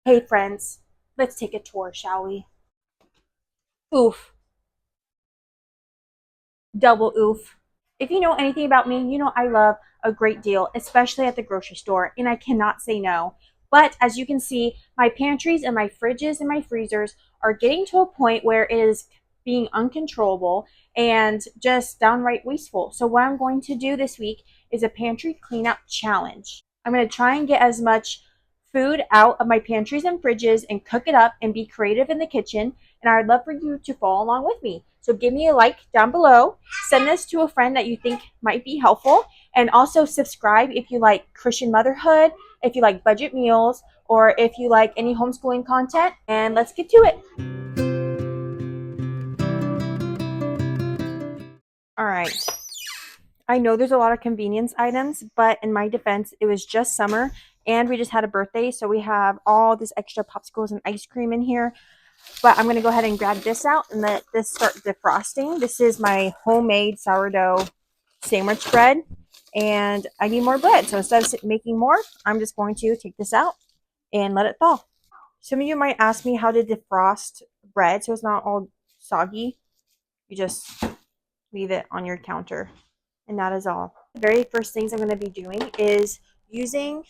Hey friends, let's take a tour, shall we? Oof, double oof. If you know anything about me, you know I love a great deal, especially at the grocery store, and I cannot say no. But as you can see, my pantries and my fridges and my freezers are getting to a point where it is being uncontrollable and just downright wasteful. So what I'm going to do this week is a pantry cleanup challenge. I'm going to try and get as much food out of my pantries and fridges and cook it up and be creative in the kitchen. And I'd love for you to follow along with me. So give me a like down below. Send this to a friend that you think might be helpful. And also subscribe if you like Christian motherhood, if you like budget meals, or if you like any homeschooling content. And let's get to it. All right. I know there's a lot of convenience items, but in my defense, it was just summer and we just had a birthday. So we have all this extra popsicles and ice cream in here. But I'm going to go ahead and grab this out and let this start defrosting. This is my homemade sourdough sandwich bread. And I need more bread. So instead of making more, I'm just going to take this out and let it thaw. Some of you might ask me how to defrost bread so it's not all soggy. You just leave it on your counter. And that is all. The very first things I'm going to be doing is using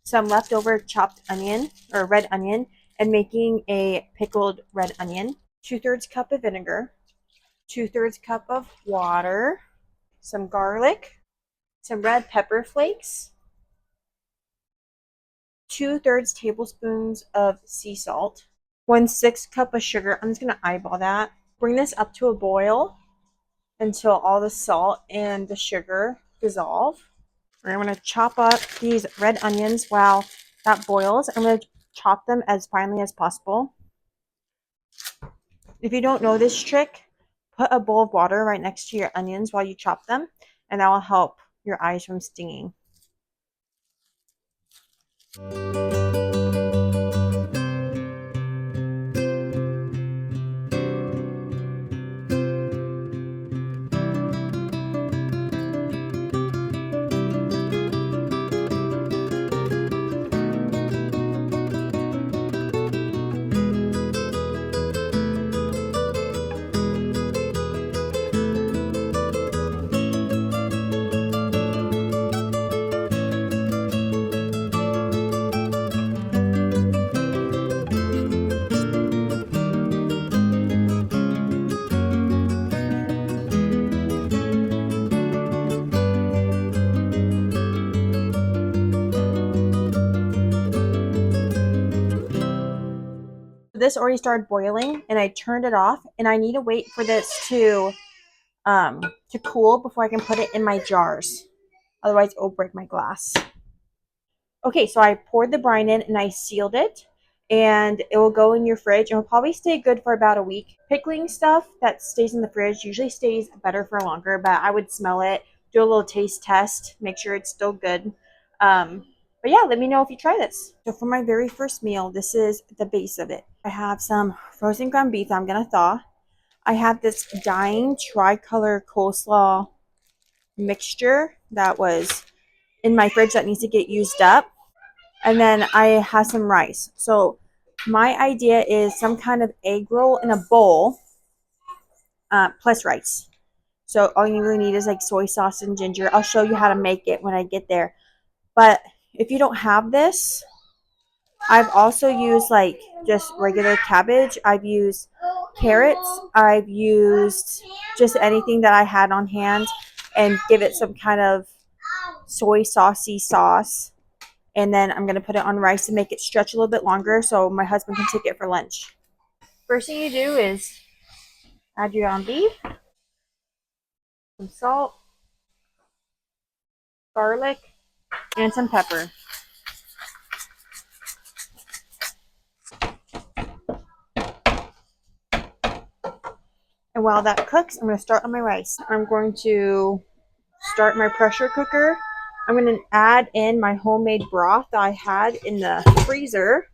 some leftover chopped onion or red onion and making a pickled red onion. 2/3 cup of vinegar, 2/3 cup of water, some garlic, some red pepper flakes, 2/3 tablespoons of sea salt, 1/6 cup of sugar. I'm just going to eyeball that. Bring this up to a boil until all the salt and the sugar dissolve. I'm going to chop up these red onions while that boils. I'm going to chop them as finely as possible. If you don't know this trick, put a bowl of water right next to your onions while you chop them, and that will help your eyes from stinging. This already started boiling and I turned it off, and I need to wait for this to cool before I can put it in my jars. Otherwise it will break my glass. Okay, so I poured the brine in and I sealed it, and it will go in your fridge and will probably stay good for about a week. Pickling stuff that stays in the fridge usually stays better for longer, but I would smell it, do a little taste test, make sure it's still good. But yeah, let me know if you try this. So for my very first meal, this is the base of it. I have some frozen ground beef I'm gonna thaw. I have this dying tricolor coleslaw mixture that was in my fridge that needs to get used up. And then I have some rice. So my idea is some kind of egg roll in a bowl plus rice. So all you really need is like soy sauce and ginger. I'll show you how to make it when I get there. But if you don't have this, I've also used like just regular cabbage. I've used carrots. I've used just anything that I had on hand and give it some kind of soy saucy sauce. And then I'm going to put it on rice to make it stretch a little bit longer so my husband can take it for lunch. First thing you do is add your ground beef, some salt, garlic, and some pepper. And while that cooks, I'm going to start on my rice. I'm going to start my pressure cooker. I'm going to add in my homemade broth that I had in the freezer.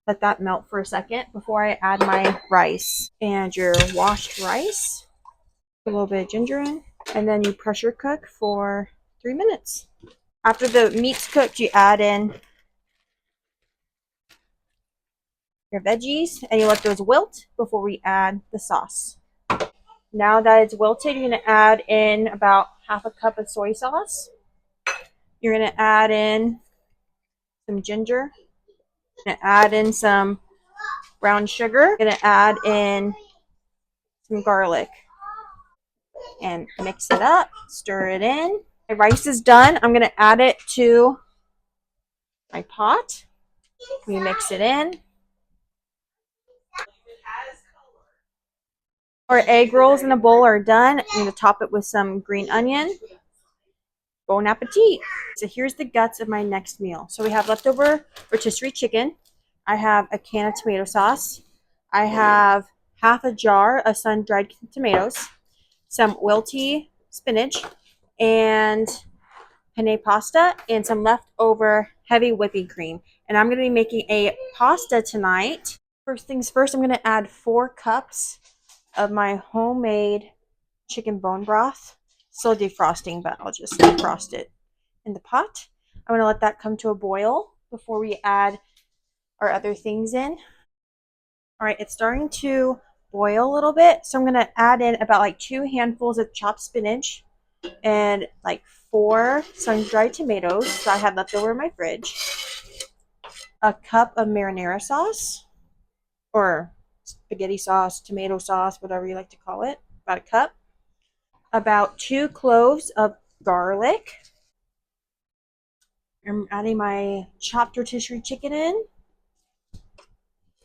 Let that melt for a second before I add my rice. And your washed rice, a little bit of ginger in, and then you pressure cook for 3 minutes. After the meat's cooked, you add in your veggies, and you let those wilt before we add the sauce. Now that it's wilted, you're going to add in about half a cup of soy sauce. You're going to add in some ginger. You're going to add in some brown sugar. You're going to add in some garlic and mix it up. Stir it in. My rice is done. I'm going to add it to my pot. We mix it in. Our egg rolls in a bowl are done. I'm going to top it with some green onion. Bon appetit. So here's the guts of my next meal. So we have leftover rotisserie chicken. I have a can of tomato sauce. I have half a jar of sun-dried tomatoes, some wilty spinach, and penne pasta, and some leftover heavy whipping cream. And I'm going to be making a pasta tonight. First things first, I'm going to add 4 cups of my homemade chicken bone broth. Still defrosting, but I'll just defrost it in the pot. I'm going to let that come to a boil before we add our other things in. All right, it's starting to boil a little bit, so I'm going to add in about like 2 handfuls of chopped spinach and like 4 sun-dried tomatoes that I had left over in my fridge, a cup of marinara sauce or spaghetti sauce, tomato sauce, whatever you like to call it, about a cup, about 2 cloves of garlic. I'm adding my chopped rotisserie chicken in.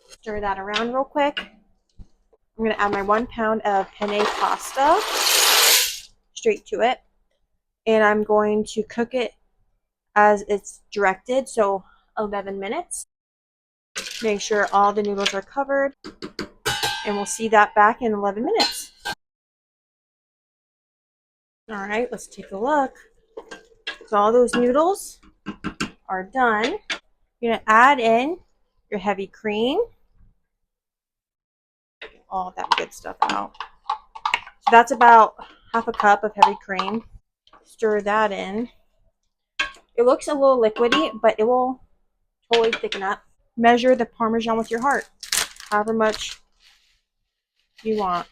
Stir that around real quick. I'm going to add my 1 pound of penne pasta straight to it. And I'm going to cook it as it's directed, so 11 minutes. Make sure all the noodles are covered. And we'll see that back in 11 minutes. All right, let's take a look. So all those noodles are done. You're going to add in your heavy cream. All that good stuff out. So that's about half a cup of heavy cream. Stir that in. It looks a little liquidy, but it will totally thicken up. Measure the Parmesan with your heart, however much you want.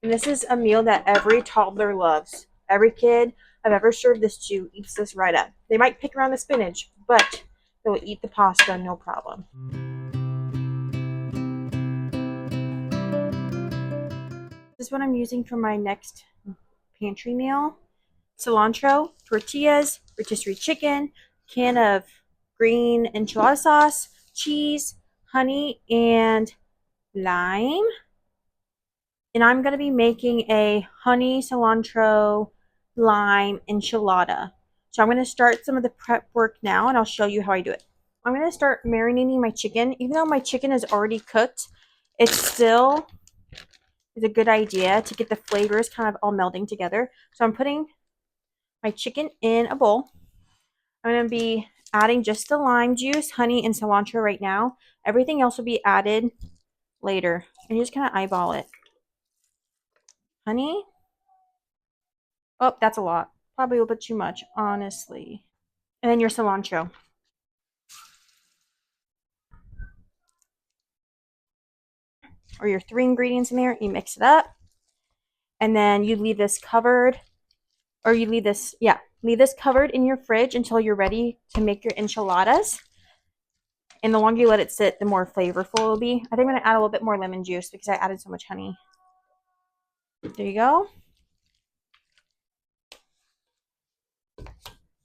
And this is a meal that every toddler loves. Every kid I've ever served this to eats this right up. They might pick around the spinach, but they'll eat the pasta no problem. This is what I'm using for my next pantry meal. Cilantro, tortillas, rotisserie chicken, can of green enchilada sauce, cheese, honey, and lime. And I'm going to be making a honey cilantro lime enchilada. So I'm going to start some of the prep work now, and I'll show you how I do it. I'm going to start marinating my chicken. Even though my chicken is already cooked, it still is a good idea to get the flavors kind of all melding together. So I'm putting my chicken in a bowl. I'm going to be adding just the lime juice, honey, and cilantro right now. Everything else will be added later. And you just kind of eyeball it. Honey. Oh, that's a lot. Probably a little bit too much, honestly. And then your cilantro. Or your 3 ingredients in there. You mix it up. And then you leave this covered. Or you leave this, leave this covered in your fridge until you're ready to make your enchiladas. And the longer you let it sit, the more flavorful it'll be. I think I'm going to add a little bit more lemon juice because I added so much honey. There you go.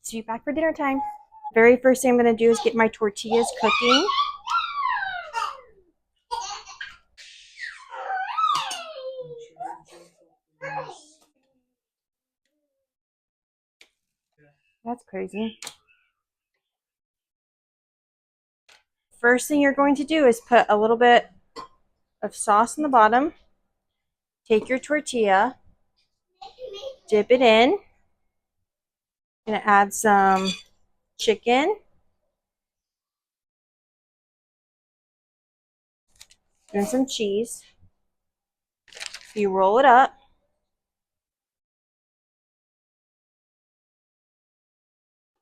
See you back for dinner time. Very first thing I'm going to do is get my tortillas cooking. That's crazy. First thing you're going to do is put a little bit of sauce in the bottom. Take your tortilla, dip it in. I'm going to add some chicken and some cheese. You roll it up.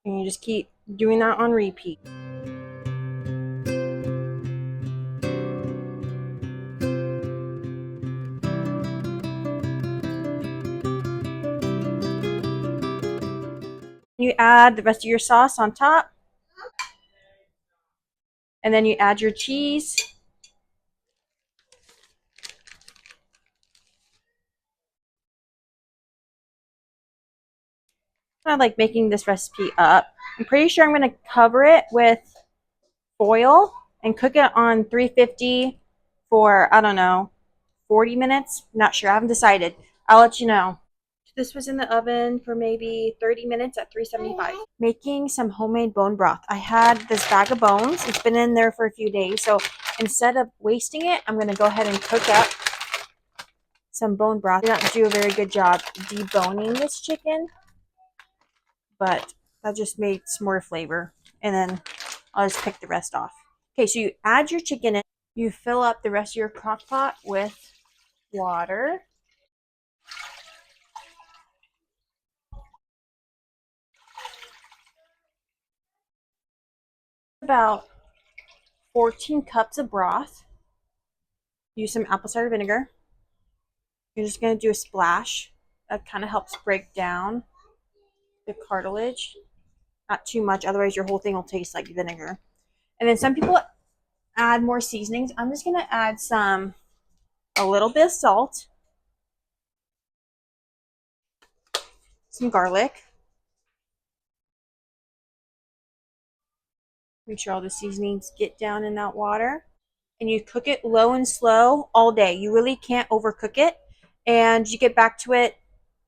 And you just keep doing that on repeat. add the rest of your sauce on top. And then you add your cheese. Kind of like making this recipe up. I'm pretty sure I'm going to cover it with foil and cook it on 350 for, I don't know, 40 minutes. Not sure. I haven't decided. I'll let you know. This was in the oven for maybe 30 minutes at 375. Making some homemade bone broth. I had this bag of bones. It's been in there for a few days. So instead of wasting it, I'm going to go ahead and cook up some bone broth. I did not do a very good job deboning this chicken, but that just made some more flavor. And then I'll just pick the rest off. Okay, so you add your chicken in. You fill up the rest of your crock pot with water. About 14 cups of broth. Use some apple cider vinegar. You're just going to do a splash. That kind of helps break down the cartilage. Not too much, otherwise your whole thing will taste like vinegar. And then some people add more seasonings. I'm just going to add a little bit of salt, some garlic. Make sure all the seasonings get down in that water. And you cook it low and slow all day. You really can't overcook it. And you get back to it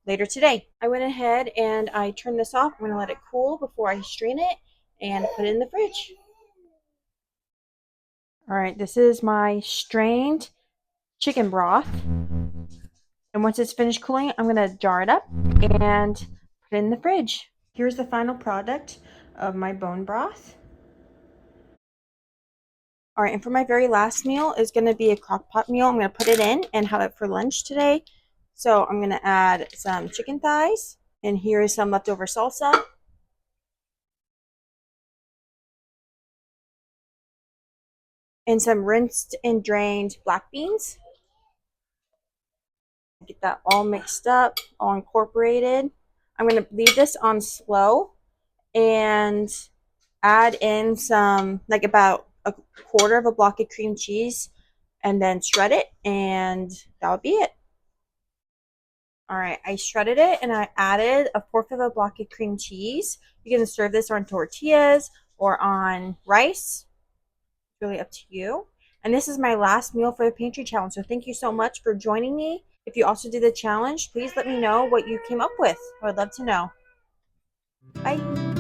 later today. I went ahead and I turned this off. I'm going to let it cool before I strain it and put it in the fridge. All right, this is my strained chicken broth. And once it's finished cooling, I'm going to jar it up and put it in the fridge. Here's the final product of my bone broth. All right, and for my very last meal is going to be a crock pot meal. I'm going to put it in and have it for lunch today. So I'm going to add some chicken thighs, and here is some leftover salsa. And some rinsed and drained black beans. Get that all mixed up, all incorporated. I'm going to leave this on slow and add in some, like about a quarter of a block of cream cheese, and then shred it, and that would be it. All right, I shredded it and I added a fourth of a block of cream cheese. You can serve this on tortillas or on rice. It's really up to you. And this is my last meal for the Pantry Challenge. So thank you so much for joining me. If you also did the challenge, please let me know what you came up with. I would love to know. Bye.